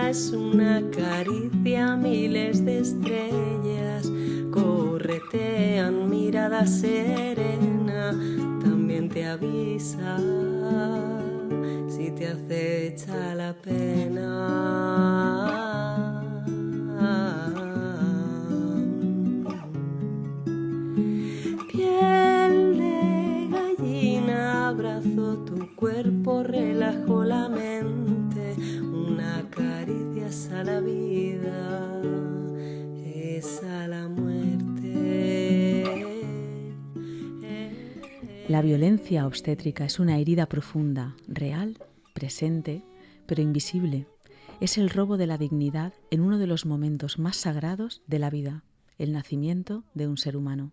es una caricia, miles de estrellas corretean, mirada serena, también te avisa si te acecha la pena. Piel de gallina, abrazo tu cuerpo, relajo la mente, una caricia es a la vida, es a la muerte. La violencia obstétrica es una herida profunda, real, presente, pero invisible. Es el robo de la dignidad en uno de los momentos más sagrados de la vida, el nacimiento de un ser humano.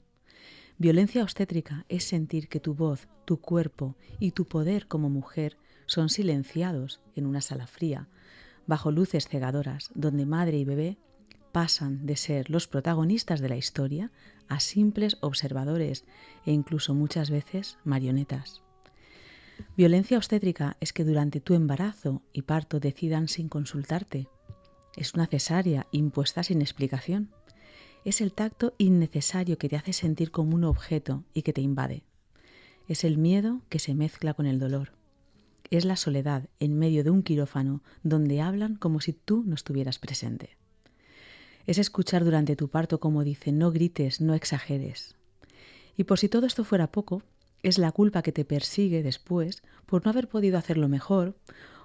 Violencia obstétrica es sentir que tu voz, tu cuerpo y tu poder como mujer son silenciados en una sala fría, bajo luces cegadoras, donde madre y bebé pasan de ser los protagonistas de la historia a simples observadores e incluso muchas veces marionetas. Violencia obstétrica es que durante tu embarazo y parto decidan sin consultarte. Es una cesárea impuesta sin explicación. Es el tacto innecesario que te hace sentir como un objeto y que te invade. Es el miedo que se mezcla con el dolor. Es la soledad en medio de un quirófano donde hablan como si tú no estuvieras presente. Es escuchar durante tu parto como dicen, no grites, no exageres. Y por si todo esto fuera poco, es la culpa que te persigue después por no haber podido hacerlo mejor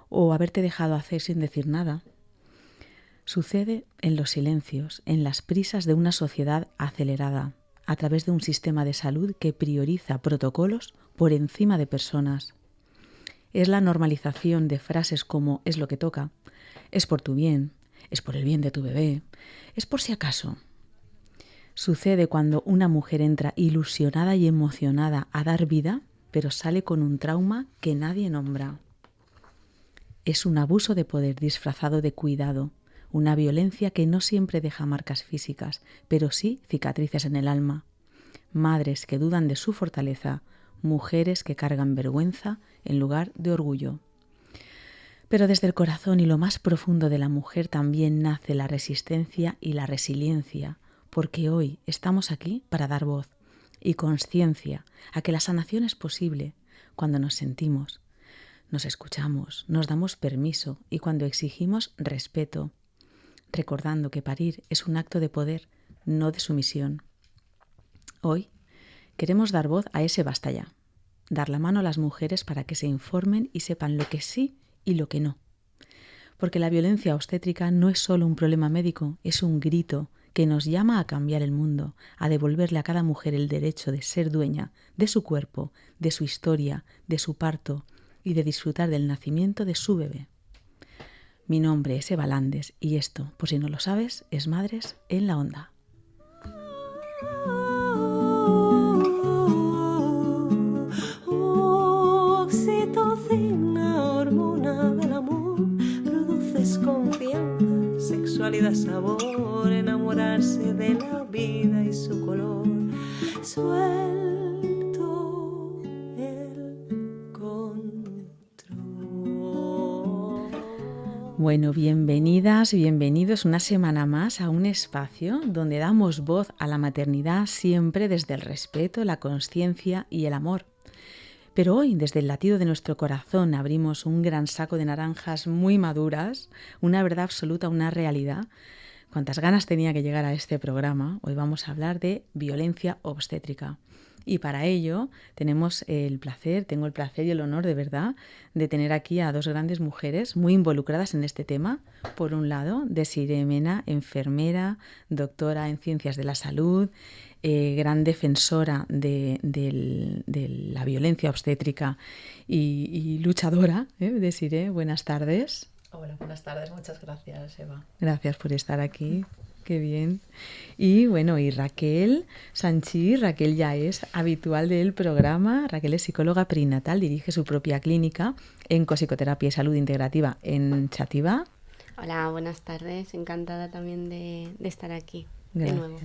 o haberte dejado hacer sin decir nada. Sucede en los silencios, en las prisas de una sociedad acelerada, a través de un sistema de salud que prioriza protocolos por encima de personas. Es la normalización de frases como es lo que toca, es por tu bien, es por el bien de tu bebé, es por si acaso. Sucede cuando una mujer entra ilusionada y emocionada a dar vida, pero sale con un trauma que nadie nombra. Es un abuso de poder disfrazado de cuidado, una violencia que no siempre deja marcas físicas, pero sí cicatrices en el alma. Madres que dudan de su fortaleza, mujeres que cargan vergüenza en lugar de orgullo. Pero desde el corazón y lo más profundo de la mujer también nace la resistencia y la resiliencia, porque hoy estamos aquí para dar voz y conciencia a que la sanación es posible cuando nos sentimos, nos escuchamos, nos damos permiso y cuando exigimos respeto, recordando que parir es un acto de poder, no de sumisión. Hoy queremos dar voz a ese basta ya, dar la mano a las mujeres para que se informen y sepan lo que sí y lo que no. Porque la violencia obstétrica no es solo un problema médico, es un grito que nos llama a cambiar el mundo, a devolverle a cada mujer el derecho de ser dueña de su cuerpo, de su historia, de su parto y de disfrutar del nacimiento de su bebé. Mi nombre es Eva Landes y esto, por si no lo sabes, es Madres en la Onda. Oxitocina, hormona del amor, produces confianza, sexualidad, sabor, enamorarse de la vida y su color. Suelto el control. Bueno, bienvenidas, bienvenidos una semana más a un espacio donde damos voz a la maternidad siempre desde el respeto, la conciencia y el amor. Pero hoy, desde el latido de nuestro corazón, abrimos un gran saco de naranjas muy maduras, una verdad absoluta, una realidad. Cuántas ganas tenía que llegar a este programa. Hoy vamos a hablar de violencia obstétrica. Y para ello tengo el placer y el honor de verdad de tener aquí a dos grandes mujeres muy involucradas en este tema. Por un lado, Desiree Mena, enfermera, doctora en Ciencias de la Salud, gran defensora de la violencia obstétrica y luchadora. Desiree, buenas tardes. Hola, buenas tardes. Muchas gracias, Eva. Gracias por estar aquí. Qué bien. Y bueno, y Raquel Sanchís, Raquel ya es habitual del programa. Raquel es psicóloga perinatal, dirige su propia clínica en copsicoterapia y salud integrativa en Xàtiva. Hola, buenas tardes. Encantada también de estar aquí. Gracias. De nuevo.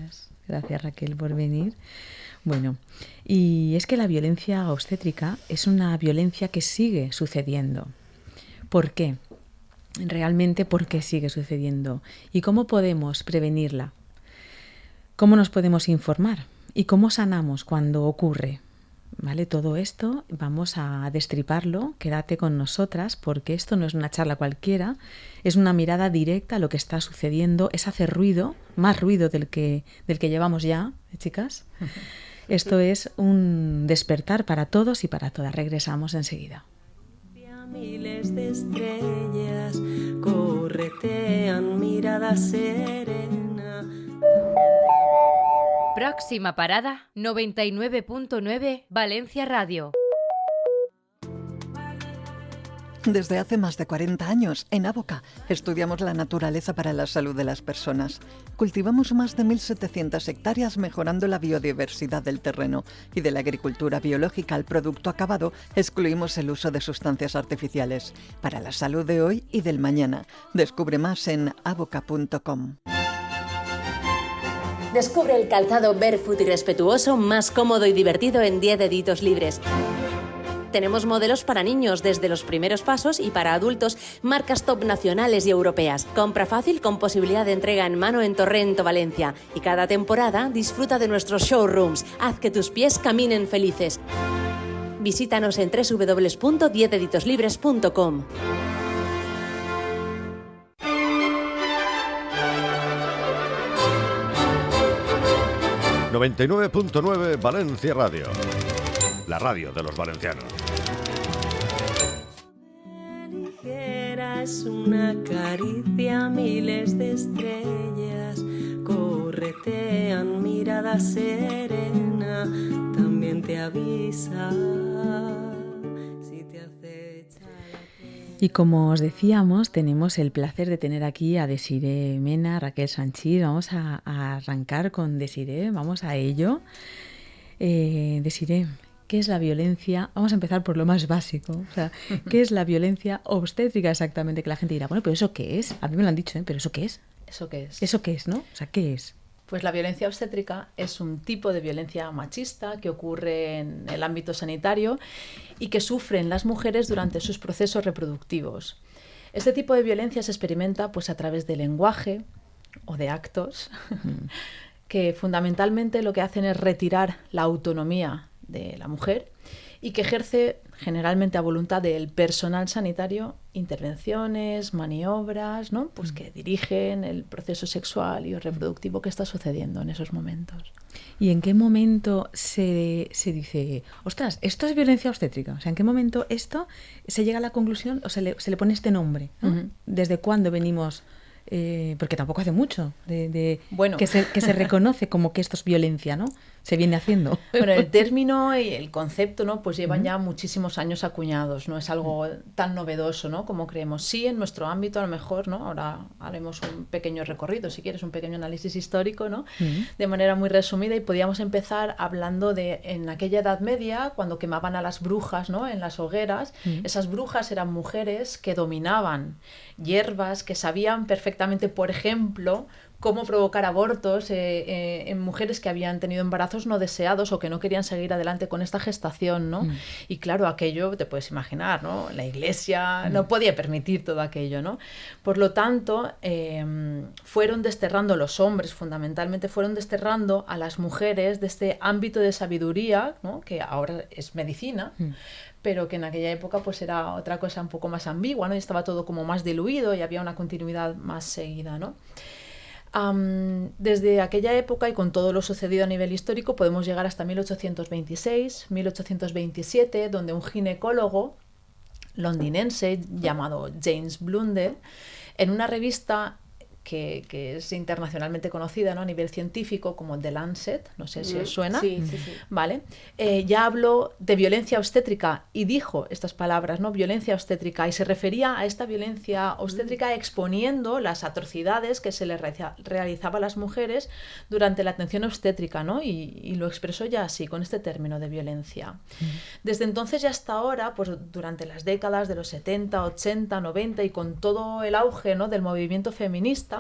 Gracias, Raquel, por venir. Bueno, y es que la violencia obstétrica es una violencia que sigue sucediendo. ¿Por qué? realmente por qué sigue sucediendo y cómo podemos prevenirla, cómo nos podemos informar y cómo sanamos cuando ocurre. ¿Vale? Todo esto vamos a destriparlo, quédate con nosotras porque esto no es una charla cualquiera, es una mirada directa a lo que está sucediendo, es hacer ruido, más ruido del que llevamos ya, chicas. Esto es un despertar para todos y para todas. Regresamos enseguida. Miles de estrellas corretean mirada serena. Próxima parada, 99.9 Valencia Radio. Desde hace más de 40 años, en Avoca, estudiamos la naturaleza para la salud de las personas. Cultivamos más de 1.700 hectáreas mejorando la biodiversidad del terreno y de la agricultura biológica al producto acabado excluimos el uso de sustancias artificiales. Para la salud de hoy y del mañana. Descubre más en avoca.com. Descubre el calzado barefoot y respetuoso más cómodo y divertido en 10 deditos libres. Tenemos modelos para niños desde los primeros pasos y para adultos, marcas top nacionales y europeas. Compra fácil con posibilidad de entrega en mano en Torrento, Valencia. Y cada temporada disfruta de nuestros showrooms. Haz que tus pies caminen felices. Visítanos en www.10deditoslibres.com. ...99.9 Valencia Radio... ...la radio de los valencianos. Ligera es una caricia, miles de estrellas corretean mirada serena. También te avisa si te acecha la pena. Y como os decíamos, tenemos el placer de tener aquí a Desiree Mena, Raquel Sanchís. Vamos a arrancar con Desiree, vamos a ello. Desiree, ¿qué es la violencia? Vamos a empezar por lo más básico. O sea, ¿qué es la violencia obstétrica exactamente? Que la gente dirá, bueno, pero ¿eso qué es? A mí me lo han dicho, ¿eh? ¿Pero eso qué es? ¿Eso qué es? ¿Eso qué es, no? O sea, ¿qué es? Pues la violencia obstétrica es un tipo de violencia machista que ocurre en el ámbito sanitario y que sufren las mujeres durante sus procesos reproductivos. Este tipo de violencia se experimenta pues, a través del lenguaje o de actos que fundamentalmente lo que hacen es retirar la autonomía de la mujer y que ejerce generalmente a voluntad del personal sanitario intervenciones, maniobras, ¿no? Pues que dirigen el proceso sexual y reproductivo que está sucediendo en esos momentos. ¿Y en qué momento se dice, ostras, esto es violencia obstétrica? O sea, ¿en qué momento esto se llega a la conclusión o se le pone este nombre, ¿no? Uh-huh. ¿Desde cuándo venimos? Porque tampoco hace mucho bueno. que se reconoce como que esto es violencia, ¿no? Se viene haciendo. Bueno, el término y el concepto, ¿no? Pues llevan ya muchísimos años acuñados, no es algo tan novedoso, ¿no? Como creemos. Sí, en nuestro ámbito a lo mejor, ¿no? Ahora haremos un pequeño recorrido, si quieres, un pequeño análisis histórico, ¿no? De manera muy resumida y podíamos empezar hablando de en aquella Edad Media, cuando quemaban a las brujas, ¿no? En las hogueras, esas brujas eran mujeres que dominaban hierbas, que sabían perfectamente, por ejemplo, cómo provocar abortos en mujeres que habían tenido embarazos no deseados o que no querían seguir adelante con esta gestación, ¿no? Y claro, aquello te puedes imaginar, ¿no? La Iglesia no podía permitir todo aquello, ¿no? Por lo tanto, fueron desterrando los hombres, fundamentalmente fueron desterrando a las mujeres de este ámbito de sabiduría, ¿no? Que ahora es medicina, pero que en aquella época pues era otra cosa un poco más ambigua, ¿no? Y estaba todo como más diluido y había una continuidad más seguida, ¿no? Desde aquella época y con todo lo sucedido a nivel histórico podemos llegar hasta 1826, 1827, donde un ginecólogo londinense llamado James Blundell, en una revista que es internacionalmente conocida, ¿no? A nivel científico como The Lancet, no sé si os suena, sí. ¿vale? Ya habló de violencia obstétrica y dijo estas palabras, ¿no? Violencia obstétrica, y se refería a esta violencia obstétrica exponiendo las atrocidades que se le realizaba a las mujeres durante la atención obstétrica, ¿no? Y lo expresó ya así, con este término de violencia. Desde entonces y hasta ahora, pues durante las décadas de los 70, 80, 90 y con todo el auge, ¿no? Del movimiento feminista,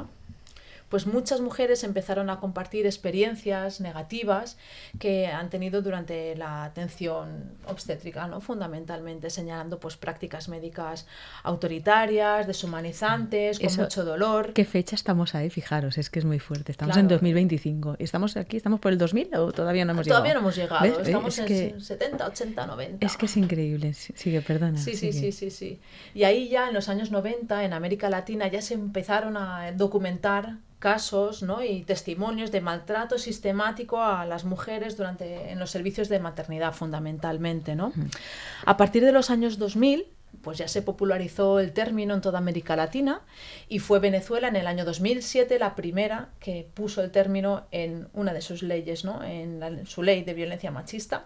pues muchas mujeres empezaron a compartir experiencias negativas que han tenido durante la atención obstétrica, ¿no? Fundamentalmente señalando pues prácticas médicas autoritarias, deshumanizantes, con mucho dolor. ¿Qué fecha estamos ahí? Fijaros, es que es muy fuerte. Estamos Claro. en 2025. ¿Estamos aquí? ¿Estamos por el 2000 o todavía no hemos llegado? Todavía no hemos llegado. ¿Ves? Estamos Es en 70, 80, 90. Es que es increíble. Sigue, perdona. Sí. sigue. Y ahí ya en los años 90, en América Latina, ya se empezaron a documentar casos, ¿no? y testimonios de maltrato sistemático a las mujeres en los servicios de maternidad, fundamentalmente, ¿no? A partir de los años 2000, pues ya se popularizó el término en toda América Latina y fue Venezuela en el año 2007 la primera que puso el término en una de sus leyes, ¿no? en su ley de violencia machista.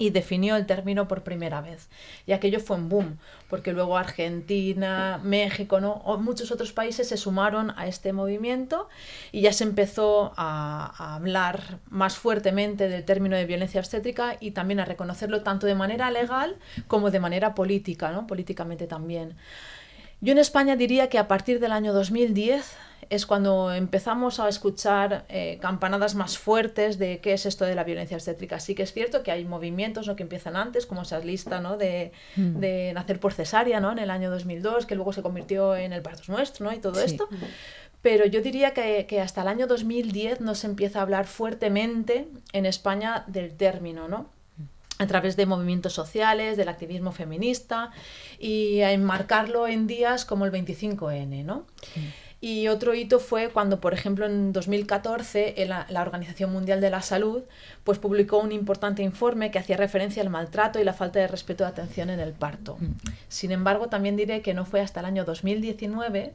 Y definió el término por primera vez. Y aquello fue un boom, porque luego Argentina, México, ¿no? o muchos otros países se sumaron a este movimiento y ya se empezó a hablar más fuertemente del término de violencia obstétrica y también a reconocerlo tanto de manera legal como de manera política, ¿no? Políticamente también. Yo en España diría que a partir del año 2010 es cuando empezamos a escuchar campanadas más fuertes de qué es esto de la violencia obstétrica. Sí que es cierto que hay movimientos, ¿no? que empiezan antes, como esa lista, ¿no? de nacer por cesárea, ¿no? en el año 2002, que luego se convirtió en el parto es nuestro, ¿no? y todo esto. Pero yo diría que hasta el año 2010 no se empieza a hablar fuertemente en España del término, ¿no? a través de movimientos sociales, del activismo feminista y a enmarcarlo en días como el 25N, ¿no? Y otro hito fue cuando, por ejemplo, en 2014 la Organización Mundial de la Salud pues, publicó un importante informe que hacía referencia al maltrato y la falta de respeto de atención en el parto. Sin embargo, también diré que no fue hasta el año 2019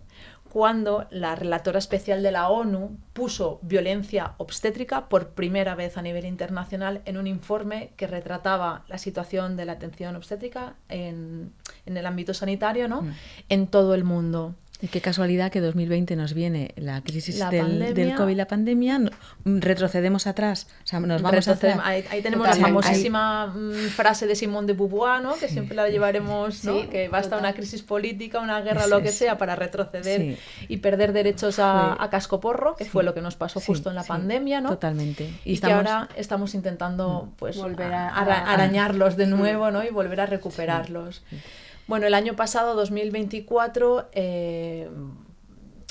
cuando la relatora especial de la ONU puso violencia obstétrica por primera vez a nivel internacional en un informe que retrataba la situación de la atención obstétrica en el ámbito sanitario, ¿no? en todo el mundo. Y qué casualidad que 2020 nos viene la crisis del COVID, la pandemia, retrocedemos atrás, o sea, nos vamos atrás. Ahí tenemos la famosísima frase de Simone de Beauvoir, ¿no? que siempre la llevaremos, ¿no? que basta una crisis política, una guerra, lo que sea, para retroceder y perder derechos a cascoporro, que fue lo que nos pasó justo en la pandemia, ¿no? Totalmente. Y que ahora estamos intentando pues, volver a arañarlos de nuevo, ¿no? y volver a recuperarlos. Bueno, el año pasado, 2024,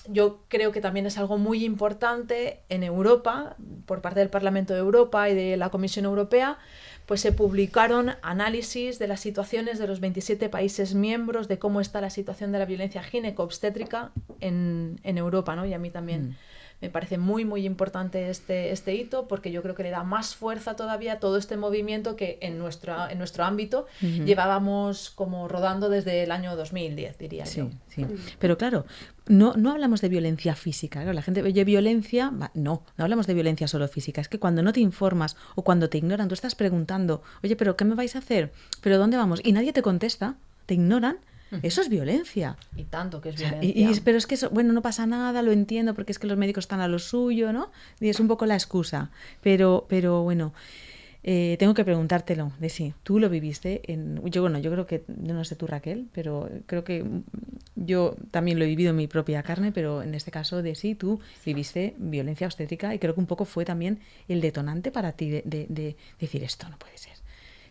yo creo que también es algo muy importante en Europa, por parte del Parlamento de Europa y de la Comisión Europea, pues se publicaron análisis de las situaciones de los 27 países miembros de cómo está la situación de la violencia gineco-obstétrica en Europa, ¿no? Y a mí también me parece muy, muy importante este hito, porque yo creo que le da más fuerza todavía a todo este movimiento que en nuestro ámbito llevábamos como rodando desde el año 2010, diría yo. Sí. Pero claro, no hablamos de violencia física. Claro, la gente oye violencia, no hablamos de violencia solo física. Es que cuando no te informas o cuando te ignoran, tú estás preguntando, oye, ¿pero qué me vais a hacer? ¿Pero dónde vamos? Y nadie te contesta, te ignoran. Eso es violencia. Y tanto que es violencia. Pero es que eso, bueno, no pasa nada, lo entiendo, porque es que los médicos están a lo suyo, ¿no? Y es un poco la excusa. Pero bueno, tengo que preguntártelo, de sí, tú lo viviste yo creo que, no sé tú, Raquel, pero creo que yo también lo he vivido en mi propia carne, pero en este caso de sí, tú viviste violencia obstétrica y creo que un poco fue también el detonante para ti de decir, esto no puede ser.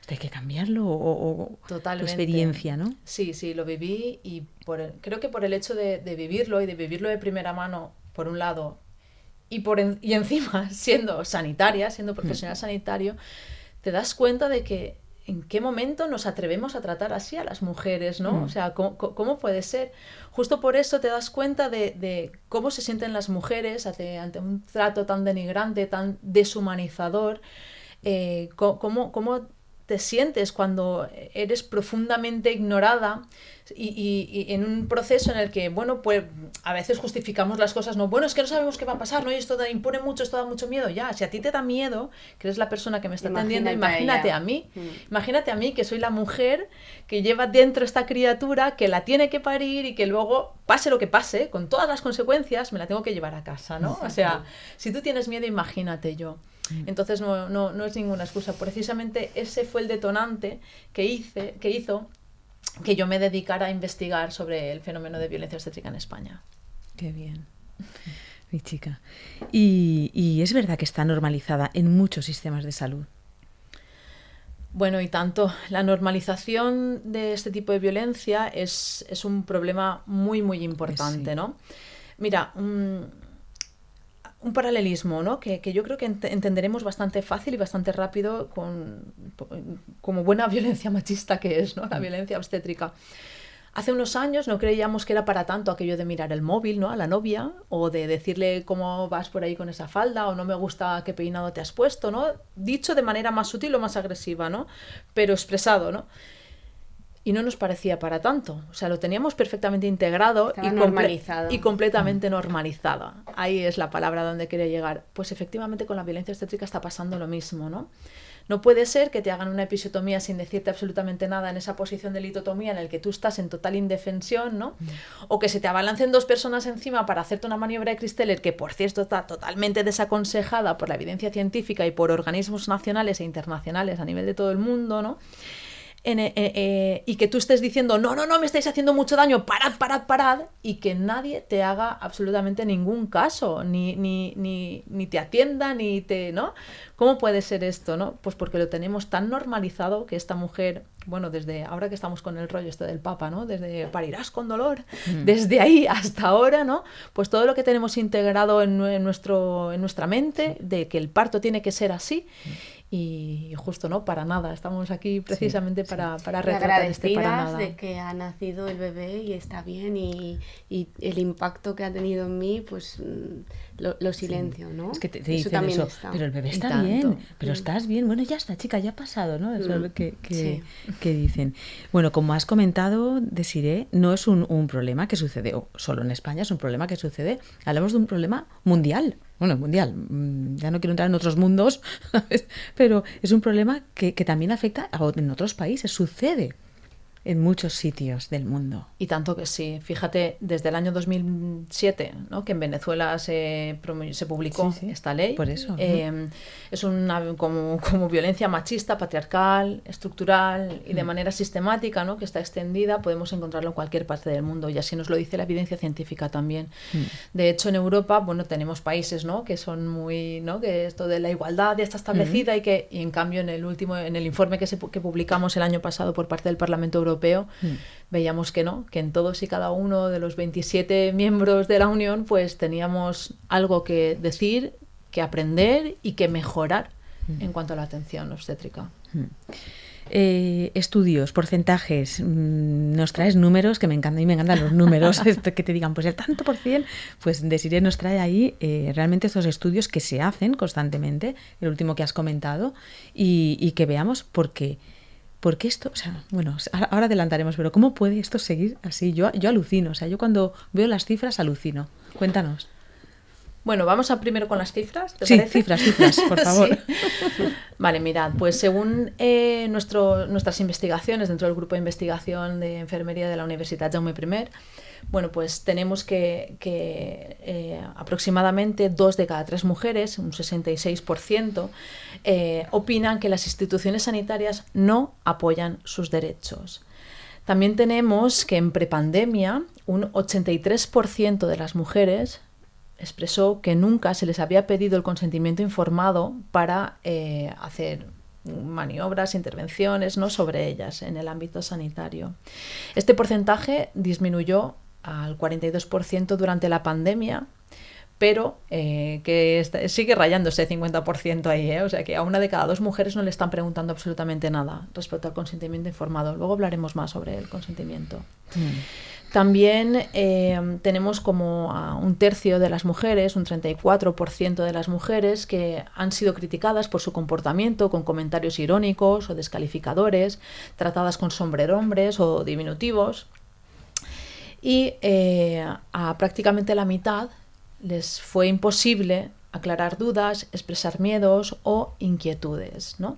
Hay que cambiarlo o Totalmente. Tu experiencia, ¿no? Sí, lo viví y creo que por el hecho de vivirlo y de vivirlo de primera mano, por un lado, y encima siendo sanitaria, siendo profesional sanitario, te das cuenta de que en qué momento nos atrevemos a tratar así a las mujeres, ¿no? O sea, ¿cómo puede ser? Justo por eso te das cuenta de cómo se sienten las mujeres ante un trato tan denigrante, tan deshumanizador, cómo te sientes cuando eres profundamente ignorada y en un proceso en el que, bueno, pues a veces justificamos las cosas, no, bueno, es que no sabemos qué va a pasar, ¿no? Y esto impone mucho, esto da mucho miedo, ya, si a ti te da miedo, que eres la persona que me está atendiendo, imagínate a mí, imagínate a mí, que soy la mujer que lleva dentro esta criatura, que la tiene que parir y que luego, pase lo que pase, con todas las consecuencias, me la tengo que llevar a casa, ¿no? O sea, si tú tienes miedo, imagínate yo. Entonces no es ninguna excusa. Precisamente ese fue el detonante que hizo que yo me dedicara a investigar sobre el fenómeno de violencia obstétrica en España. Qué bien. mi chica. Y es verdad que está normalizada en muchos sistemas de salud. Bueno, y tanto. La normalización de este tipo de violencia es un problema muy, muy importante, Sí. ¿no? Mira, un paralelismo, ¿no? Que yo creo que entenderemos bastante fácil y bastante rápido como buena violencia machista que es, ¿no? La violencia obstétrica. Hace unos años no creíamos que era para tanto aquello de mirar el móvil, ¿no? A la novia, o de decirle cómo vas por ahí con esa falda, o no me gusta qué peinado te has puesto, ¿no? Dicho de manera más sutil o más agresiva, ¿no? Pero expresado, ¿no? Y no nos parecía para tanto. O sea, lo teníamos perfectamente integrado y completamente normalizado. Ahí es la palabra donde quería llegar. Pues efectivamente con la violencia obstétrica está pasando lo mismo, ¿no? No puede ser que te hagan una episiotomía sin decirte absolutamente nada en esa posición de litotomía en el que tú estás en total indefensión, ¿no? O que se te abalancen dos personas encima para hacerte una maniobra de Christeller que, por cierto, está totalmente desaconsejada por la evidencia científica y por organismos nacionales e internacionales a nivel de todo el mundo, ¿no? Y que tú estés diciendo no, me estáis haciendo mucho daño, parad, y que nadie te haga absolutamente ningún caso, ni te atienda, ni te, ¿no? ¿Cómo puede ser esto, no? Pues porque lo tenemos tan normalizado que esta mujer, bueno, desde ahora que estamos con el rollo este del Papa, ¿no? Desde parirás con dolor, desde ahí hasta ahora, ¿no? Pues todo lo que tenemos integrado en nuestra mente, de que el parto tiene que ser así, y justo no, para nada. Estamos aquí precisamente para retratar este para nada. De que ha nacido el bebé y está bien y el impacto que ha tenido en mí, pues lo silencio, ¿no? Es que te dicen eso, pero el bebé está bien, pero estás bien. Bueno, ya está, chica, ya ha pasado, ¿no? Eso es lo que dicen. Bueno, como has comentado, Desiree, no es un problema que sucede solo en España, es un problema que sucede, hablamos de un problema mundial. Bueno, mundial, ya no quiero entrar en otros mundos, ¿sabes? Pero es un problema que también afecta en otros países, sucede en muchos sitios del mundo. Y tanto que sí. Fíjate, desde el año 2007, ¿no? Que en Venezuela se publicó esta ley. Por eso. Es una como violencia machista, patriarcal, estructural y de manera sistemática, ¿no? Que está extendida, podemos encontrarlo en cualquier parte del mundo, y así nos lo dice la evidencia científica también. De hecho, en Europa, bueno, tenemos países, ¿no? Que son muy, ¿no? Que esto de la igualdad ya está establecida y en cambio en el informe que publicamos el año pasado por parte del Parlamento Europeo, veíamos que no, que en todos y cada uno de los 27 miembros de la Unión pues teníamos algo que decir, que aprender y que mejorar en cuanto a la atención obstétrica. Estudios, porcentajes, nos traes números, que me encantan, y me encantan los números, que te digan, pues el tanto por cien, pues Desiree nos trae ahí realmente estos estudios que se hacen constantemente, el último que has comentado, y que veamos por qué esto, o sea, bueno, ahora adelantaremos, pero ¿cómo puede esto seguir así? Yo alucino, o sea, yo cuando veo las cifras alucino. Cuéntanos. Bueno, vamos primero con las cifras, ¿te sí, parece? Cifras, por favor. Sí. Vale, mirad, pues según nuestras investigaciones dentro del grupo de investigación de enfermería de la Universitat Jaume I, bueno, pues tenemos que aproximadamente 2 de cada 3 mujeres, un 66%, opinan que las instituciones sanitarias no apoyan sus derechos. También tenemos que en prepandemia un 83% de las mujeres expresó que nunca se les había pedido el consentimiento informado para hacer maniobras, intervenciones, ¿no? sobre ellas en el ámbito sanitario. Este porcentaje disminuyó al 42% durante la pandemia, pero que sigue rayándose 50% ahí, o sea que a 1 de cada 2 mujeres no le están preguntando absolutamente nada respecto al consentimiento informado. Luego hablaremos más sobre el consentimiento. También tenemos como a 1/3 de las mujeres, un 34% de las mujeres que han sido criticadas por su comportamiento con comentarios irónicos o descalificadores, tratadas con sombrerombres o diminutivos. Y a prácticamente la mitad les fue imposible aclarar dudas, expresar miedos o inquietudes, ¿no?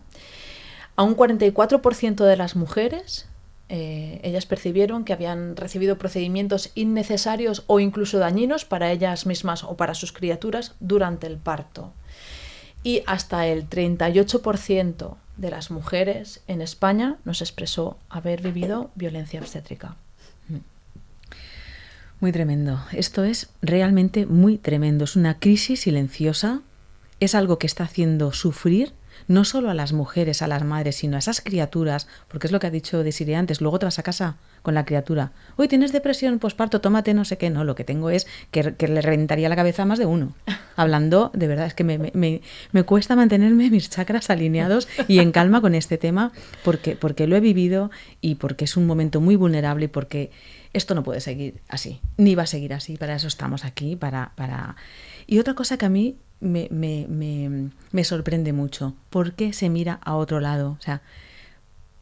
A un 44% de las mujeres, ellas percibieron que habían recibido procedimientos innecesarios o incluso dañinos para ellas mismas o para sus criaturas durante el parto. Y hasta el 38% de las mujeres en España nos expresó haber vivido violencia obstétrica. Muy tremendo. Esto es realmente muy tremendo. Es una crisis silenciosa. Es algo que está haciendo sufrir no solo a las mujeres, a las madres, sino a esas criaturas, porque es lo que ha dicho Desiree antes. Luego te vas a casa con la criatura. Uy, ¿tienes depresión, posparto? Tómate no sé qué. No, lo que tengo es que le reventaría la cabeza a más de uno. Hablando, de verdad, es que me cuesta mantenerme mis chakras alineados y en calma con este tema, porque lo he vivido y porque es un momento muy vulnerable y porque esto no puede seguir así, ni va a seguir así. Para eso estamos aquí, Y otra cosa que a mí me sorprende mucho, ¿por qué se mira a otro lado? O sea,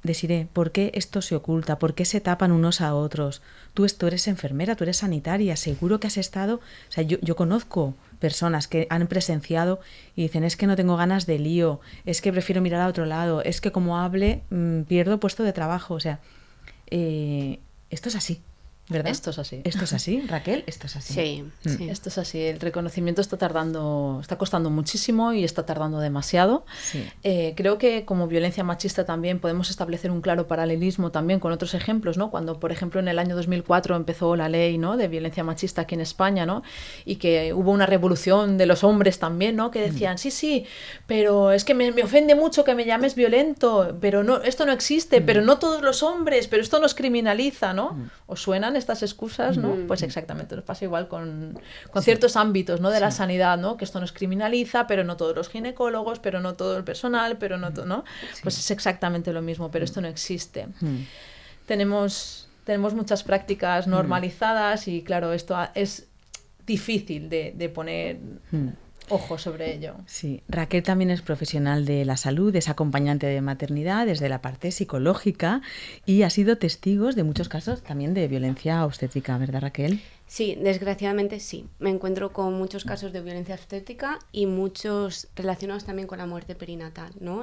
Desiree, ¿por qué esto se oculta? ¿Por qué se tapan unos a otros? Tú eres enfermera, tú eres sanitaria, seguro que has estado... O sea, yo conozco personas que han presenciado y dicen, es que no tengo ganas de lío, es que prefiero mirar a otro lado, es que como hable pierdo puesto de trabajo. O sea, esto es así, ¿verdad? Esto es así. ¿Esto es así, Raquel? Esto es así. Sí, sí. Esto es así. El reconocimiento está costando muchísimo y está tardando demasiado. Sí. Creo que como violencia machista también podemos establecer un claro paralelismo también con otros ejemplos, ¿no? Cuando, por ejemplo, en el año 2004 empezó la ley, ¿no?, de violencia machista aquí en España, ¿no? Y que hubo una revolución de los hombres también, ¿no?, que decían, sí, pero es que me ofende mucho que me llames violento, pero no, esto no existe, pero no todos los hombres, pero esto nos criminaliza, ¿no? ¿Os suenan estas excusas, no? Pues exactamente, nos pasa igual con ciertos ámbitos, ¿no?, de la sanidad, ¿no? Que esto nos criminaliza, pero no todos los ginecólogos, pero no todo el personal, pero no todo, ¿no? Pues es exactamente lo mismo, pero esto no existe. Tenemos muchas prácticas normalizadas y claro, esto es difícil de poner ojo sobre ello. Sí, Raquel también es profesional de la salud, es acompañante de maternidad desde la parte psicológica y ha sido testigo de muchos casos también de violencia obstétrica, ¿verdad, Raquel? Sí, desgraciadamente sí. Me encuentro con muchos casos de violencia obstétrica y muchos relacionados también con la muerte perinatal, ¿no?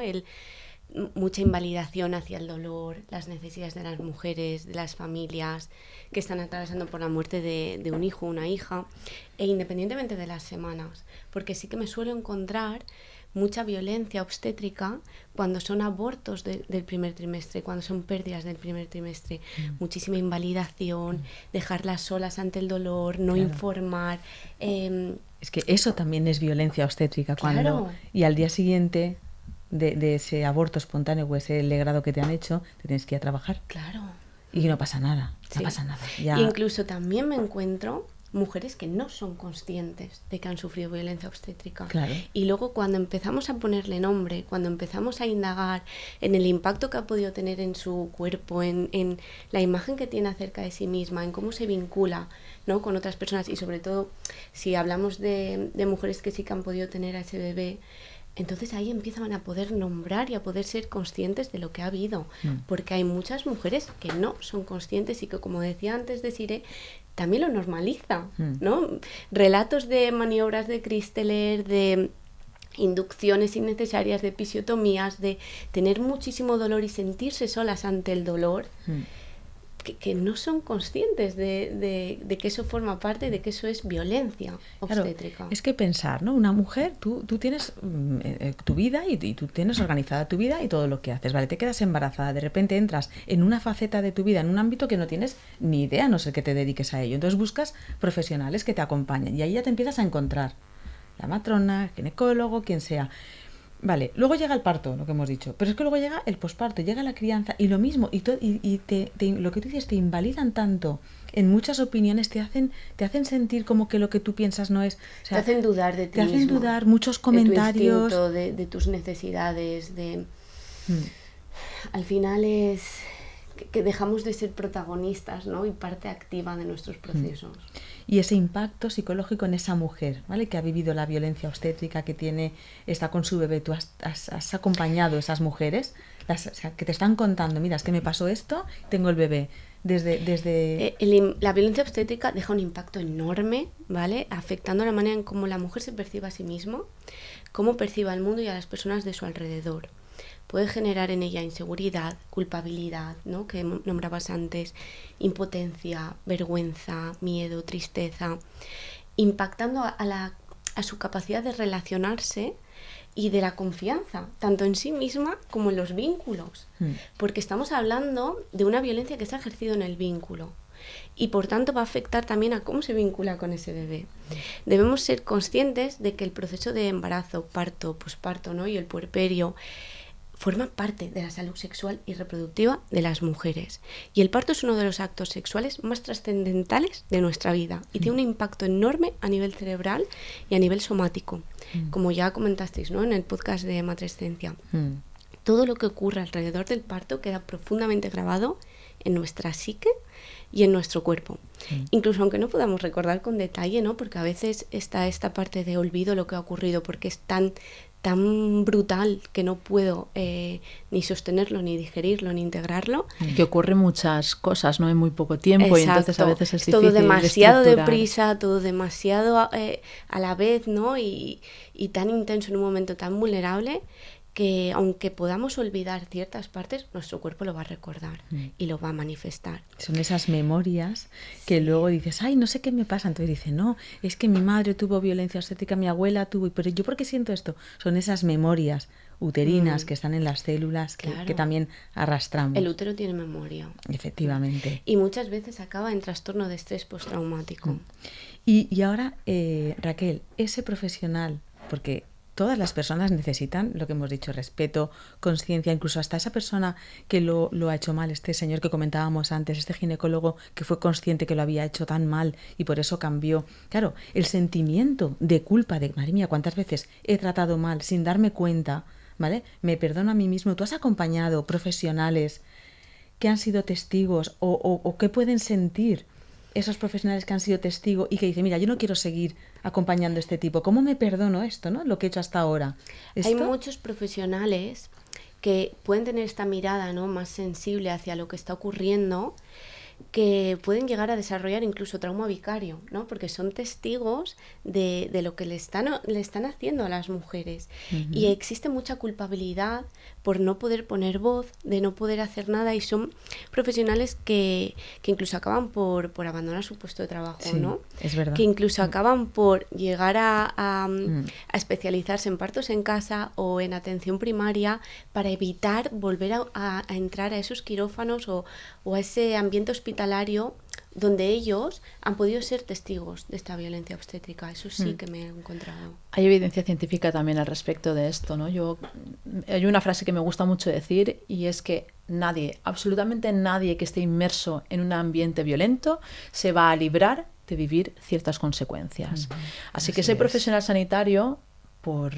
Mucha invalidación hacia el dolor, las necesidades de las mujeres, de las familias que están atravesando por la muerte de un hijo o una hija, e independientemente de las semanas, porque sí que me suelo encontrar mucha violencia obstétrica cuando son abortos del primer trimestre, cuando son pérdidas del primer trimestre, muchísima invalidación, dejarlas solas ante el dolor, no informar. Es que eso también es violencia obstétrica, Claro. Y al día siguiente de ese aborto espontáneo o ese legrado que te han hecho, te tienes que ir a trabajar. Claro. Y no pasa nada, Sí. no pasa nada. Ya... Incluso también me encuentro mujeres que no son conscientes de que han sufrido violencia obstétrica. Claro. Y luego cuando empezamos a ponerle nombre, cuando empezamos a indagar en el impacto que ha podido tener en su cuerpo, en la imagen que tiene acerca de sí misma, en cómo se vincula, ¿no?, con otras personas, y sobre todo si hablamos de mujeres que sí que han podido tener a ese bebé, entonces ahí empiezan a poder nombrar y a poder ser conscientes de lo que ha habido, porque hay muchas mujeres que no son conscientes y que, como decía antes Desiree, también lo normaliza, ¿no? Relatos de maniobras de Christeler, de inducciones innecesarias, de episiotomías, de tener muchísimo dolor y sentirse solas ante el dolor, que no son conscientes de que eso forma parte, de que eso es violencia obstétrica. Claro, es que pensar, ¿no? Una mujer, tú tienes tu vida y tú tienes organizada tu vida y todo lo que haces, ¿vale? Te quedas embarazada, de repente entras en una faceta de tu vida, en un ámbito que no tienes ni idea, a no ser que te dediques a ello. Entonces buscas profesionales que te acompañen y ahí ya te empiezas a encontrar la matrona, el ginecólogo, quien sea. Vale, luego llega el parto, lo que hemos dicho, pero es que luego llega el posparto, llega la crianza y lo mismo, y lo que tú dices, te invalidan tanto, en muchas opiniones te hacen sentir como que lo que tú piensas no es, o sea, te hacen dudar de ti te hacen mismo, dudar, muchos comentarios, de tu instinto, de tus necesidades, al final es que dejamos de ser protagonistas, ¿no?, y parte activa de nuestros procesos. Y ese impacto psicológico en esa mujer, ¿vale?, que ha vivido la violencia obstétrica, que está con su bebé. Tú has acompañado a esas mujeres, o sea, que te están contando, mira, es que me pasó esto, tengo el bebé. La violencia obstétrica deja un impacto enorme, ¿vale?, afectando la manera en cómo la mujer se percibe a sí misma, cómo percibe al mundo y a las personas de su alrededor. Puede generar en ella inseguridad, culpabilidad, ¿no?, que nombrabas antes, impotencia, vergüenza, miedo, tristeza, impactando a su capacidad de relacionarse y de la confianza, tanto en sí misma como en los vínculos, porque estamos hablando de una violencia que se ha ejercido en el vínculo. y por tanto va a afectar también a cómo se vincula con ese bebé. Debemos ser conscientes de que el proceso de embarazo, parto, posparto, ¿no? y el puerperio forma parte de la salud sexual y reproductiva de las mujeres. Y el parto es uno de los actos sexuales más trascendentales de nuestra vida y tiene un impacto enorme a nivel cerebral y a nivel somático, como ya comentasteis, ¿no? en el podcast de Matrescencia. Todo lo que ocurre alrededor del parto queda profundamente grabado en nuestra psique y en nuestro cuerpo. Incluso aunque no podamos recordar con detalle, ¿no? porque a veces está esta parte de olvido lo que ha ocurrido porque es tan brutal que no puedo ni sostenerlo, ni digerirlo, ni integrarlo. Que ocurren muchas cosas, ¿no? En muy poco tiempo. Exacto. Y entonces a veces es difícil todo demasiado de deprisa, todo demasiado a la vez, ¿no? Y tan intenso en un momento tan vulnerable que aunque podamos olvidar ciertas partes, nuestro cuerpo lo va a recordar y lo va a manifestar. Son esas memorias que luego dices, ay, no sé qué me pasa. Entonces dice, no, es que mi madre tuvo violencia obstétrica, mi abuela tuvo, pero ¿yo por qué siento esto? Son esas memorias uterinas que están en las células que también arrastramos. El útero tiene memoria. Efectivamente. Y muchas veces acaba en trastorno de estrés postraumático. Y ahora, Raquel, ese profesional, porque todas las personas necesitan lo que hemos dicho, respeto, conciencia, incluso hasta esa persona que lo ha hecho mal, este señor que comentábamos antes, este ginecólogo que fue consciente que lo había hecho tan mal y por eso cambió. Claro, el sentimiento de culpa de, madre mía, cuántas veces he tratado mal sin darme cuenta, ¿vale? Me perdono a mí mismo. Tú has acompañado profesionales que han sido testigos o que pueden sentir esos profesionales que han sido testigos y que dicen, mira, yo no quiero seguir acompañando a este tipo. ¿Cómo me perdono esto, no? Lo que he hecho hasta ahora. Hay muchos profesionales que pueden tener esta mirada, ¿no? más sensible hacia lo que está ocurriendo, que pueden llegar a desarrollar incluso trauma vicario, ¿no? Porque son testigos de lo que le están haciendo a las mujeres. Y existe mucha culpabilidad por no poder poner voz, de no poder hacer nada, y son profesionales que incluso acaban por abandonar su puesto de trabajo, sí, ¿no? Es verdad. Que incluso acaban por llegar a especializarse en partos en casa o en atención primaria para evitar volver a entrar a esos quirófanos o a ese ambiente hospitalario donde ellos han podido ser testigos de esta violencia obstétrica. Eso sí que me he encontrado. Hay evidencia científica también al respecto de esto, ¿no? Hay una frase que me gusta mucho decir, y es que nadie, absolutamente nadie que esté inmerso en un ambiente violento se va a librar de vivir ciertas consecuencias. Así que ese profesional sanitario, por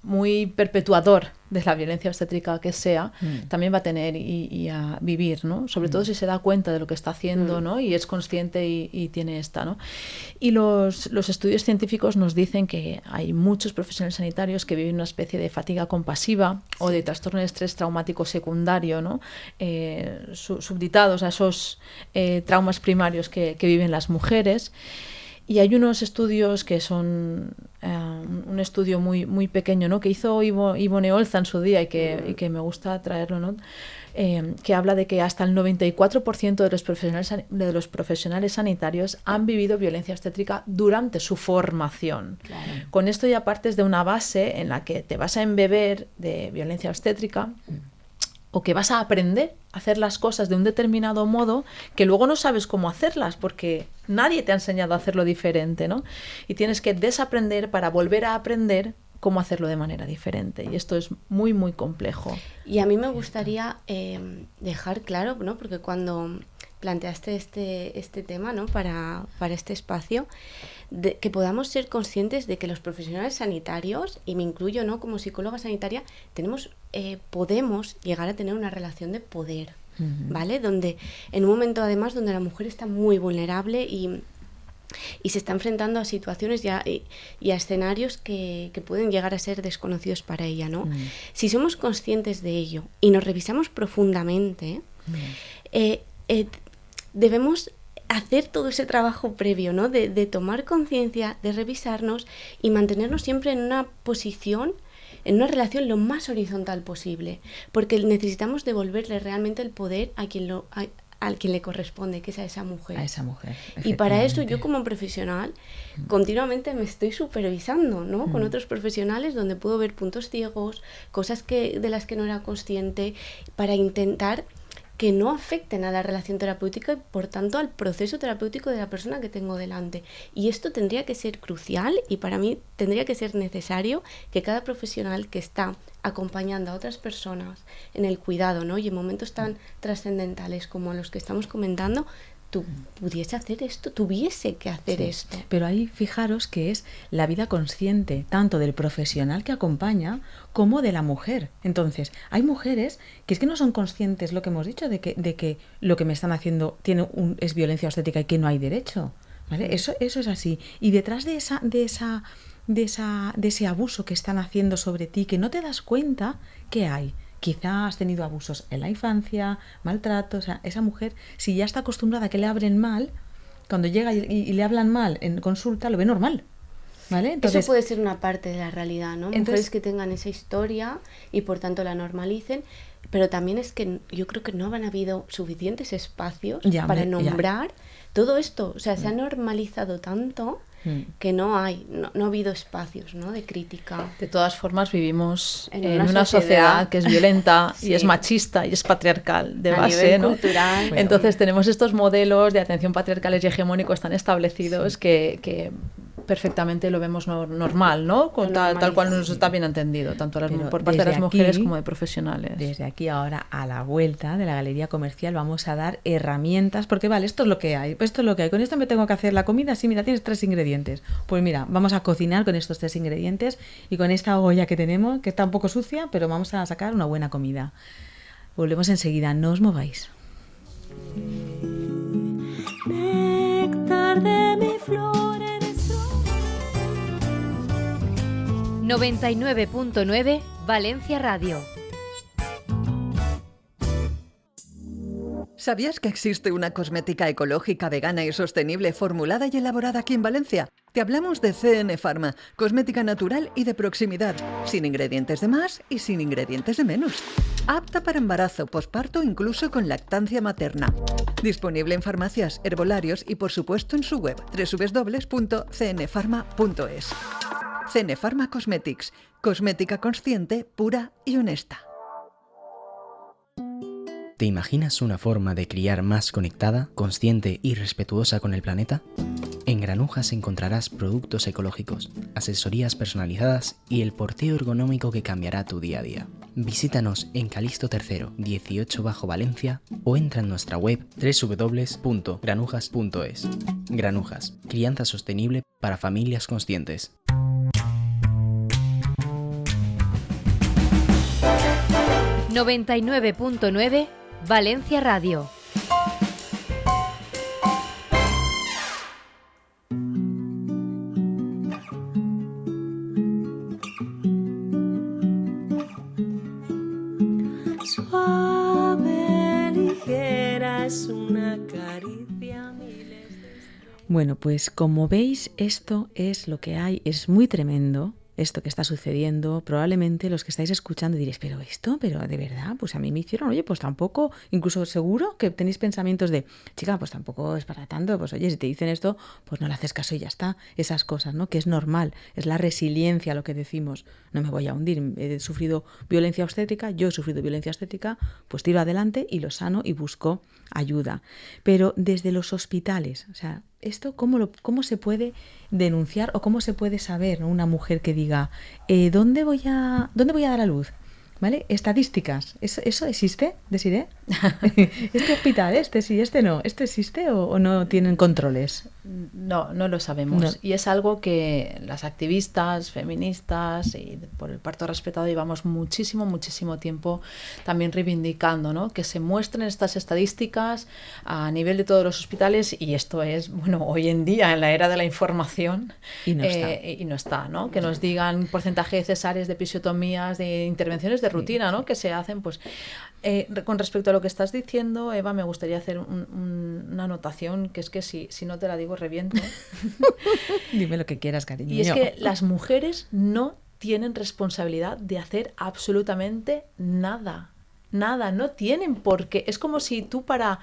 muy perpetuador de la violencia obstétrica que sea, también va a tener y a vivir, ¿no? Sobre todo si se da cuenta de lo que está haciendo, ¿no? Y es consciente y tiene esta, ¿no? Y los estudios científicos nos dicen que hay muchos profesionales sanitarios que viven una especie de fatiga compasiva o de trastorno de estrés traumático secundario, ¿no? Subditados a esos traumas primarios que viven las mujeres. Y hay unos estudios que son un estudio muy, muy pequeño, ¿no? Que hizo Ivone Olza en su día y que me gusta traerlo, ¿no? Que habla de que hasta el 94% de los profesionales sanitarios han vivido violencia obstétrica durante su formación. Claro. Con esto ya partes de una base en la que te vas a embeber de violencia obstétrica o que vas a aprender a hacer las cosas de un determinado modo que luego no sabes cómo hacerlas porque nadie te ha enseñado a hacerlo diferente, ¿no? Y tienes que desaprender para volver a aprender cómo hacerlo de manera diferente. Y esto es muy, muy complejo. Y a mí me gustaría dejar claro, ¿no? Porque cuando planteaste este tema, ¿no? para este espacio, que podamos ser conscientes de que los profesionales sanitarios, y me incluyo, ¿no? como psicóloga sanitaria, podemos llegar a tener una relación de poder, ¿vale? Donde en un momento además donde la mujer está muy vulnerable y se está enfrentando a situaciones y a escenarios que pueden llegar a ser desconocidos para ella, ¿no? Si somos conscientes de ello y nos revisamos profundamente, debemos hacer todo ese trabajo previo, ¿no? De tomar conciencia, de revisarnos y mantenernos siempre en una posición, en una relación lo más horizontal posible, porque necesitamos devolverle realmente el poder a quien le corresponde, que es a esa mujer. A esa mujer. Y para eso yo como profesional continuamente me estoy supervisando, ¿no? Con otros profesionales donde puedo ver puntos ciegos, cosas de las que no era consciente, para intentar que no afecten a la relación terapéutica y por tanto al proceso terapéutico de la persona que tengo delante. Y esto tendría que ser crucial y para mí tendría que ser necesario que cada profesional que está acompañando a otras personas en el cuidado, ¿no? Y en momentos tan trascendentales como los que estamos comentando, pudiese hacer esto, tuviese que hacer esto. Pero ahí fijaros que es la vida consciente tanto del profesional que acompaña como de la mujer. Entonces, hay mujeres que es que no son conscientes, lo que hemos dicho, de que lo que me están haciendo es violencia obstétrica y que no hay derecho, ¿vale? Eso es así. Y detrás de ese abuso que están haciendo sobre ti, que no te das cuenta, ¿qué hay? Quizá has tenido abusos en la infancia, maltrato, o sea, esa mujer, si ya está acostumbrada a que le hablen mal, cuando llega y le hablan mal en consulta, lo ve normal, ¿vale? Entonces, eso puede ser una parte de la realidad, ¿no? Mujeres que tengan esa historia y por tanto la normalicen, pero también es que yo creo que no han habido suficientes espacios para nombrar todo esto, o sea, se ha normalizado tanto que no ha habido espacios, ¿no?, de crítica. De todas formas, vivimos en una sociedad que es violenta y es machista y es patriarcal de base, ¿no? Cultural. Entonces tenemos estos modelos de atención patriarcales y hegemónicos tan establecidos que perfectamente lo vemos normal, ¿no? Tal cual nos está bien entendido, tanto por parte de las mujeres como de profesionales. Desde aquí ahora, a la vuelta de la galería comercial, vamos a dar herramientas, porque vale, esto es lo que hay, con esto me tengo que hacer la comida, sí, mira, tienes 3 ingredientes. Pues mira, vamos a cocinar con estos 3 ingredientes y con esta olla que tenemos, que está un poco sucia, pero vamos a sacar una buena comida. Volvemos enseguida, no os mováis. Néctar de mi flor eres tú. 99.9 Valencia Radio. ¿Sabías que existe una cosmética ecológica, vegana y sostenible formulada y elaborada aquí en Valencia? Te hablamos de CN Pharma, cosmética natural y de proximidad, sin ingredientes de más y sin ingredientes de menos. Apta para embarazo, posparto, incluso con lactancia materna. Disponible en farmacias, herbolarios y por supuesto en su web www.cnpharma.es. CN Pharma Cosmetics, cosmética consciente, pura y honesta. ¿Te imaginas una forma de criar más conectada, consciente y respetuosa con el planeta? En Granujas encontrarás productos ecológicos, asesorías personalizadas y el porteo ergonómico que cambiará tu día a día. Visítanos en Calixto III, 18 Bajo Valencia o entra en nuestra web www.granujas.es. Granujas, crianza sostenible para familias conscientes. ...99.9 Valencia Radio. Suave, ligera, es una caricia. Bueno, pues como veis, esto es lo que hay, es muy tremendo. Esto que está sucediendo, probablemente los que estáis escuchando diréis, pero de verdad, pues a mí me hicieron, oye, pues tampoco, incluso seguro que tenéis pensamientos de, chica, pues tampoco es para tanto, pues oye, si te dicen esto, pues no le haces caso y ya está, esas cosas, ¿no? Que es normal, es la resiliencia lo que decimos, no me voy a hundir, he sufrido violencia obstétrica, yo he sufrido violencia obstétrica, pues tiro adelante y lo sano y busco ayuda. Pero desde los hospitales, o sea, ¿esto cómo se puede denunciar o cómo se puede saber, ¿no? Una mujer que diga, ¿dónde voy a dar a luz? ¿Vale? Estadísticas. ¿Eso existe, Desiree? ¿Este hospital, sí, no? ¿Este existe o no tienen controles? No lo sabemos. No. Y es algo que las activistas, feministas y por el parto respetado llevamos muchísimo tiempo también reivindicando, ¿no? Que se muestren estas estadísticas a nivel de todos los hospitales y esto es, bueno, hoy en día en la era de la información y no está, ¿no? Que nos digan porcentaje de cesáreas, de episiotomías, de intervenciones de rutina, ¿no? Que se hacen, pues con respecto a lo que estás diciendo, Eva, me gustaría hacer una anotación, que es que si no te la digo reviento. Dime lo que quieras, cariño. Y es que las mujeres no tienen responsabilidad de hacer absolutamente nada, no tienen por qué. Es como si tú para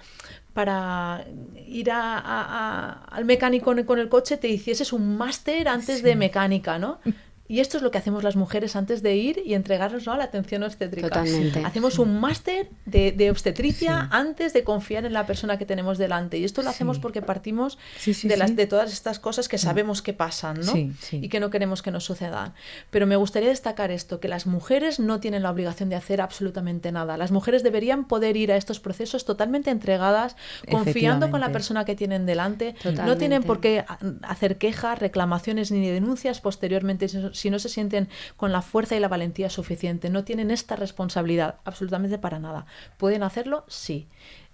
ir al mecánico con el coche te hicieses un máster antes de mecánica, ¿no? Y esto es lo que hacemos las mujeres antes de ir y entregarnos, ¿no?, a la atención obstétrica. Totalmente. Hacemos un máster de obstetricia antes de confiar en la persona que tenemos delante. Y esto lo hacemos porque partimos de todas estas cosas que sabemos que pasan, ¿no? Y que no queremos que nos sucedan. Pero me gustaría destacar esto, que las mujeres no tienen la obligación de hacer absolutamente nada. Las mujeres deberían poder ir a estos procesos totalmente entregadas, confiando con la persona que tienen delante. Totalmente. No tienen por qué hacer quejas, reclamaciones ni denuncias posteriormente si no se sienten con la fuerza y la valentía suficiente. No tienen esta responsabilidad absolutamente para nada. ¿Pueden hacerlo? Sí.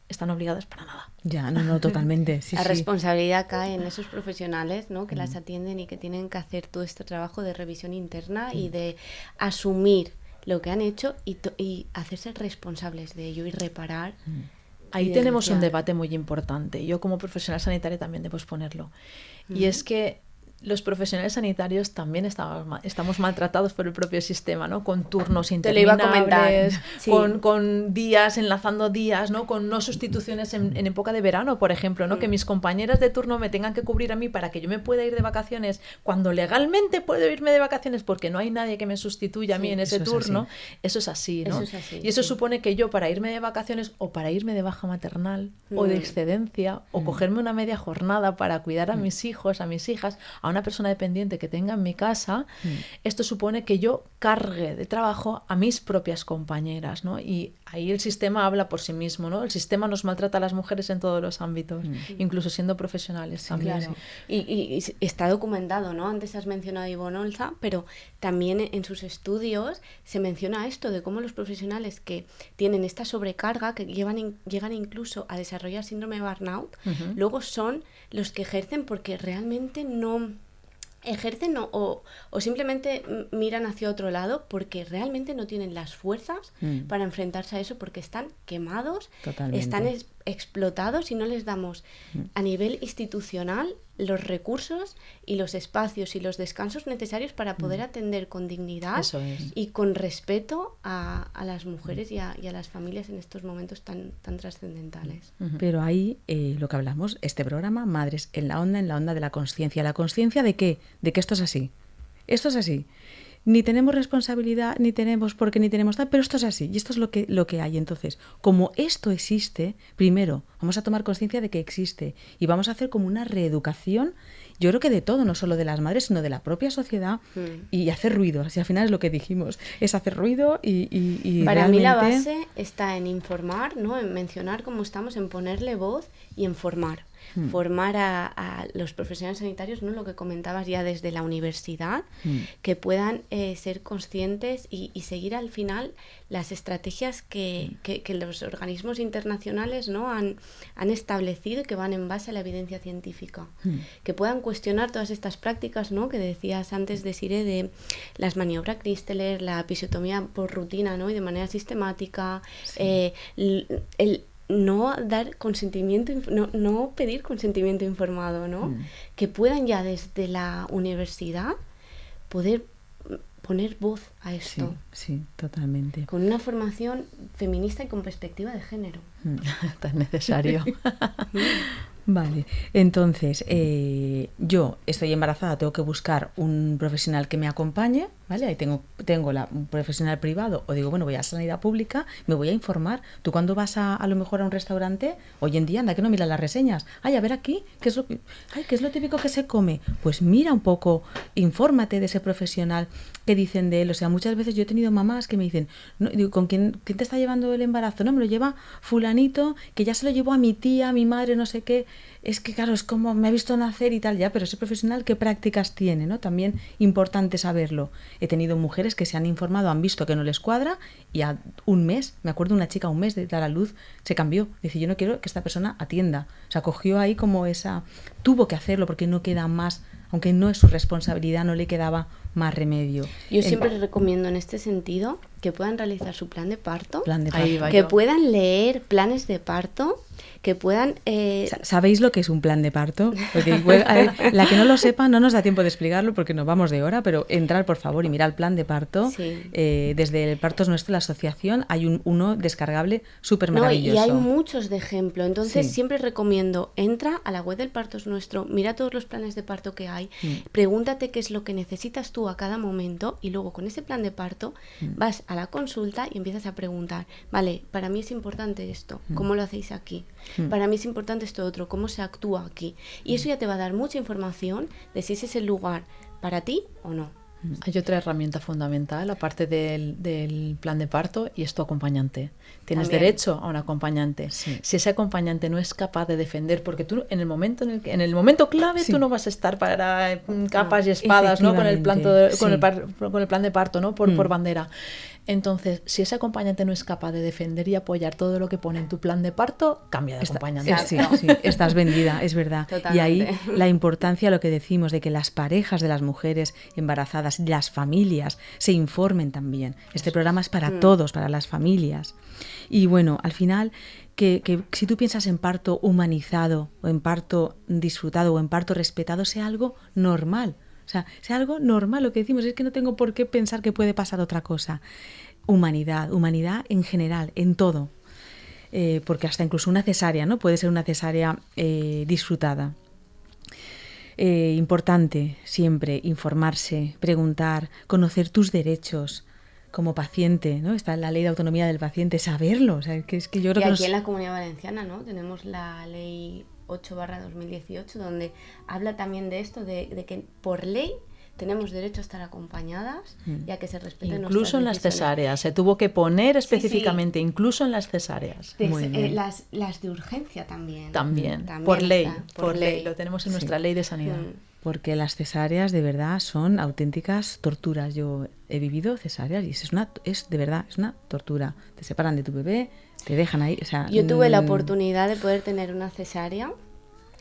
Están obligadas para nada. Ya, no, totalmente. La responsabilidad cae en esos profesionales, ¿no?, que las atienden y que tienen que hacer todo este trabajo de revisión interna y de asumir lo que han hecho y hacerse responsables de ello y reparar. Ahí tenemos un debate muy importante. Yo como profesional sanitario también debo exponerlo. Y es que los profesionales sanitarios también estamos maltratados por el propio sistema, ¿no? Con turnos interminables, con días, enlazando días, ¿no? Con no sustituciones en época de verano, por ejemplo, ¿no? Que mis compañeras de turno me tengan que cubrir a mí para que yo me pueda ir de vacaciones cuando legalmente puedo irme de vacaciones porque no hay nadie que me sustituya a mí en ese turno. Eso es así, ¿no? Y eso supone que yo, para irme de vacaciones o para irme de baja maternal o de excedencia o cogerme una media jornada para cuidar a mis hijos, a mis hijas, a una persona dependiente que tenga en mi casa, esto supone que yo cargue de trabajo a mis propias compañeras, ¿no? Y ahí el sistema habla por sí mismo, ¿no? El sistema nos maltrata a las mujeres en todos los ámbitos, incluso siendo profesionales también. Claro. Y está documentado, ¿no? Antes has mencionado a Ivonne Olza, pero también en sus estudios se menciona esto de cómo los profesionales que tienen esta sobrecarga, que llegan incluso a desarrollar síndrome de burnout, luego son los que ejercen porque realmente no ejercen o simplemente miran hacia otro lado porque realmente no tienen las fuerzas para enfrentarse a eso, porque están quemados, están explotados y no les damos a nivel institucional los recursos y los espacios y los descansos necesarios para poder atender con dignidad y con respeto a las mujeres y a las familias en estos momentos tan trascendentales. Pero ahí lo que hablamos, este programa, Madres en la onda de la conciencia. ¿La conciencia de qué? De que esto es así. Esto es así. Ni tenemos responsabilidad, ni tenemos por qué, ni tenemos tal, pero esto es así y esto es lo que hay. Entonces, como esto existe, primero vamos a tomar conciencia de que existe y vamos a hacer como una reeducación, yo creo que de todo, no solo de las madres, sino de la propia sociedad y hacer ruido. Así al final es lo que dijimos, es hacer ruido y para realmente... mí la base está en informar, ¿no? En mencionar cómo estamos, en ponerle voz y en formar. Formar a los profesionales sanitarios, ¿no? Lo que comentabas ya desde la universidad, que puedan ser conscientes y seguir al final las estrategias que los organismos internacionales, ¿no? han establecido y que van en base a la evidencia científica, que puedan cuestionar todas estas prácticas, ¿no? Que decías antes, Desiree, de las maniobras Christeler, la episiotomía por rutina, ¿no? Y de manera sistemática, el no dar consentimiento, no pedir consentimiento informado, ¿no? Que puedan ya desde la universidad poder poner voz a esto. Sí, totalmente. Con una formación feminista y con perspectiva de género. Tan necesario. Vale, entonces yo estoy embarazada, tengo que buscar un profesional que me acompañe, ¿vale? Ahí tengo un profesional privado o digo, bueno, voy a sanidad pública, me voy a informar. Tú cuando vas a lo mejor a un restaurante, hoy en día anda que no miras las reseñas. Ay, a ver aquí, ¿qué es lo típico que se come? Pues mira un poco, infórmate de ese profesional, qué dicen de él. O sea, muchas veces yo he tenido mamás que me dicen, no, digo, ¿con quién te está llevando el embarazo? No, me lo lleva fulanito, que ya se lo llevó a mi tía, a mi madre, no sé qué. Es que claro, es como me ha visto nacer y tal, ya, pero ese profesional, ¿qué prácticas tiene, no? También importante saberlo. He tenido mujeres que se han informado, han visto que no les cuadra y a un mes, me acuerdo una chica, un mes de dar a luz, se cambió. Dice, yo no quiero que esta persona atienda. O sea, cogió ahí como tuvo que hacerlo porque no queda más, aunque no es su responsabilidad, no le quedaba más remedio. Yo siempre recomiendo en este sentido que puedan realizar su plan de parto. Que puedan leer planes de parto, que puedan... ¿Sabéis lo que es un plan de parto? Porque igual, la que no lo sepa no nos da tiempo de explicarlo porque nos vamos de hora, pero entrar por favor y mirar el plan de parto. Sí. Desde el Partos Nuestro, la asociación, hay uno descargable súper maravilloso. Y hay muchos de ejemplo. Entonces siempre recomiendo, entra a la web del Partos Nuestro, mira todos los planes de parto que hay, pregúntate qué es lo que necesitas tú tú a cada momento, y luego con ese plan de parto vas a la consulta y empiezas a preguntar, vale, para mí es importante esto, ¿cómo lo hacéis aquí? Para mí es importante esto otro, ¿cómo se actúa aquí? Y eso ya te va a dar mucha información de si ese es el lugar para ti o no. Hay otra herramienta fundamental, aparte del plan de parto, y es tu acompañante. Tienes También. derecho a un acompañante. Sí. Si ese acompañante no es capaz de defender, porque tú en el momento clave tú no vas a estar para capas y espadas, ¿no? Con el plan de parto, ¿no? Por bandera. Entonces, si ese acompañante no es capaz de defender y apoyar todo lo que pone en tu plan de parto, cambia de acompañante. Sí, estás vendida, es verdad. Totalmente. Y ahí la importancia, lo que decimos, de que las parejas de las mujeres embarazadas y las familias se informen también. Este programa es para todos, para las familias. Y bueno, al final, que si tú piensas en parto humanizado, o en parto disfrutado, o en parto respetado, sea algo normal. O sea, sea algo normal, lo que decimos es que no tengo por qué pensar que puede pasar otra cosa. Humanidad en general, en todo. Porque hasta incluso una cesárea, ¿no? Puede ser una cesárea disfrutada. Importante siempre informarse, preguntar, conocer tus derechos como paciente, ¿no? Está la ley de autonomía del paciente, saberlo. O sea, es que yo creo y que aquí en la Comunidad Valenciana, ¿no? Tenemos la ley 8/2018, donde habla también de esto, de que por ley tenemos derecho a estar acompañadas y a que se respeten incluso en las cesáreas. Se tuvo que poner específicamente, incluso en las cesáreas. Las de urgencia también. También por ley. Lo tenemos en nuestra ley de sanidad. Porque las cesáreas de verdad son auténticas torturas. Yo he vivido cesáreas y es de verdad, es una tortura. Te separan de tu bebé, te dejan ahí. O sea, yo tuve la oportunidad de poder tener una cesárea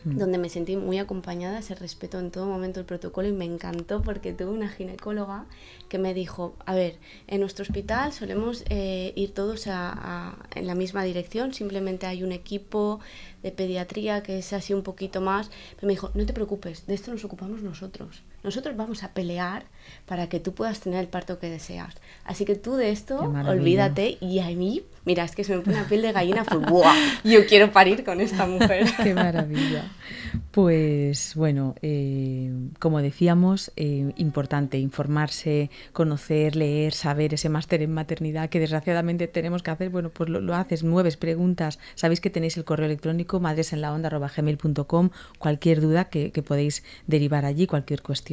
donde me sentí muy acompañada, se respetó en todo momento el protocolo y me encantó porque tuve una ginecóloga que me dijo, a ver, en nuestro hospital solemos ir todos en la misma dirección, simplemente hay un equipo de pediatría que es así un poquito más, pero me dijo, no te preocupes, de esto nos ocupamos nosotros vamos a pelear para que tú puedas tener el parto que deseas, así que tú de esto olvídate. Y a mí, mira, es que se me pone la piel de gallina, fue ¡buah! Yo quiero parir con esta mujer. ¡Qué maravilla! Pues bueno, como decíamos, importante informarse, conocer, leer, saber, ese máster en maternidad que desgraciadamente tenemos que hacer. Bueno, pues lo haces, 9 preguntas. Sabéis que tenéis el correo electrónico madresenlaonda@gmail.com, cualquier duda que podéis derivar allí, cualquier cuestión.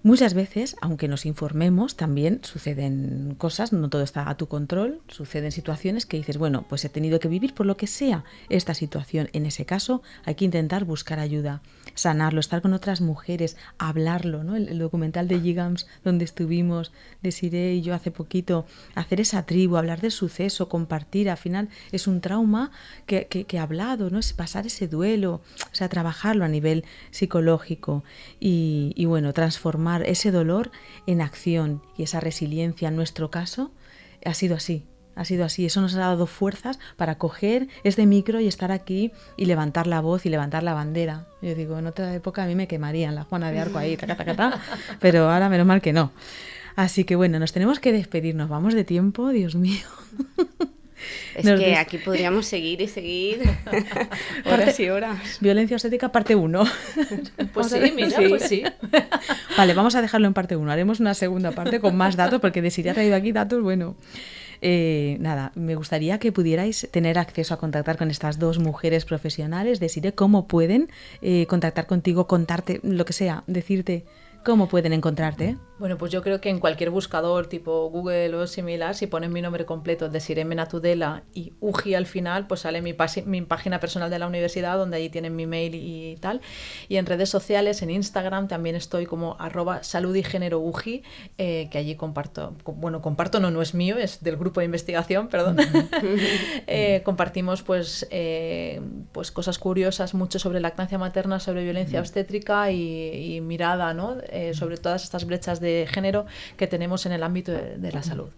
Muchas veces, aunque nos informemos, también suceden cosas, no todo está a tu control, suceden situaciones que dices, bueno, pues he tenido que vivir por lo que sea esta situación. En ese caso hay que intentar buscar ayuda, sanarlo, estar con otras mujeres, hablarlo, ¿no? El documental de Gigams, donde estuvimos, Desiree y yo hace poquito, hacer esa tribu, hablar del suceso, compartir, al final es un trauma que he hablado, ¿no? Es pasar ese duelo, o sea, trabajarlo a nivel psicológico y bueno, transformar ese dolor en acción, y esa resiliencia en nuestro caso ha sido así, eso nos ha dado fuerzas para coger este micro y estar aquí y levantar la voz y levantar la bandera. Yo digo, en otra época a mí me quemarían la Juana de Arco ahí, pero ahora menos mal que no. Así que bueno, nos tenemos que despedir, nos vamos de tiempo, Dios mío. Aquí podríamos seguir y seguir horas y horas. Violencia obstétrica, parte 1. Pues sí. Vale, vamos a dejarlo en parte 1. Haremos una segunda parte con más datos, porque Desiree ha traído aquí datos, bueno. Nada, me gustaría que pudierais tener acceso a contactar con estas 2 mujeres profesionales. Desiree, ¿cómo pueden contactar contigo, contarte lo que sea, decirte cómo pueden encontrarte? Bueno, pues yo creo que en cualquier buscador tipo Google o similar, si ponen mi nombre completo, Desiree Mena Tudela y UGI al final, pues sale mi página personal de la universidad, donde allí tienen mi mail y tal. Y en redes sociales, en Instagram, también estoy como @saludygenerougi, que allí comparto, no es mío, es del grupo de investigación, perdón. Compartimos pues cosas curiosas, mucho sobre lactancia materna, sobre violencia obstétrica y mirada, ¿no? Sobre todas estas brechas de género que tenemos en el ámbito de la salud.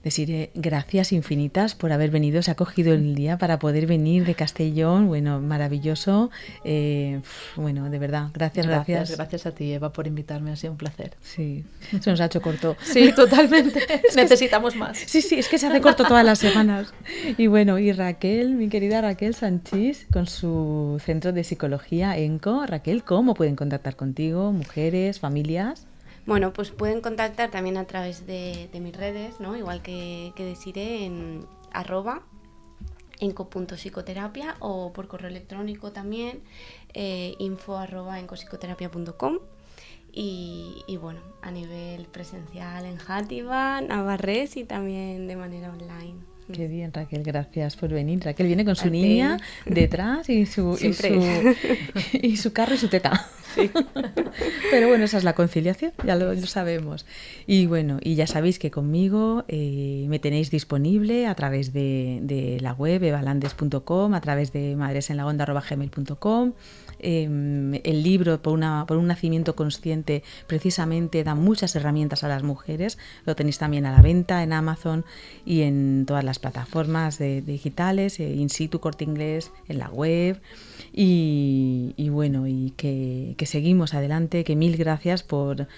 Desiree, gracias infinitas por haber venido. Se ha cogido el día para poder venir de Castellón. Bueno, maravilloso. Bueno, de verdad, gracias. Gracias a ti, Eva, por invitarme. Ha sido un placer. Sí, se nos ha hecho corto. Sí, totalmente. Necesitamos más. Sí, es que se hace corto todas las semanas. Y bueno, y Raquel, mi querida Raquel Sanchís, con su centro de psicología ENCO. Raquel, ¿cómo pueden contactar contigo? Mujeres, familias. Bueno, pues pueden contactar también a través de mis redes, ¿no? Igual que Desiree, en @enco.psicoterapia, o por correo electrónico también, info@encopsicoterapia.com. Y bueno, a nivel presencial en Játiva, Navarrés, y también de manera online. Qué bien, Raquel, gracias por venir. Raquel viene con su niña detrás y su carro y su teta. Sí. Pero bueno, esa es la conciliación, ya lo sabemos. Y bueno, y ya sabéis que conmigo me tenéis disponible a través de la web evalandes.com, a través de madresenlaonda@gmail.com. El libro por un nacimiento consciente precisamente da muchas herramientas a las mujeres. Lo tenéis también a la venta en Amazon y en todas las plataformas digitales, in situ, Corte Inglés, en la web. Y bueno, y que seguimos adelante, que mil gracias por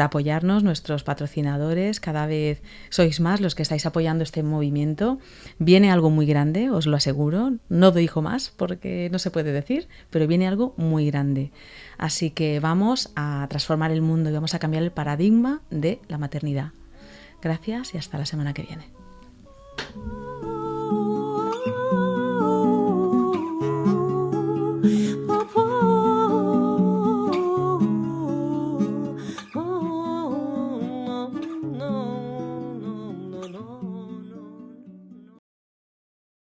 apoyarnos, nuestros patrocinadores. Cada vez sois más los que estáis apoyando este movimiento. Viene algo muy grande, os lo aseguro. No digo más porque no se puede decir, pero viene algo muy grande. Así que vamos a transformar el mundo y vamos a cambiar el paradigma de la maternidad. Gracias y hasta la semana que viene.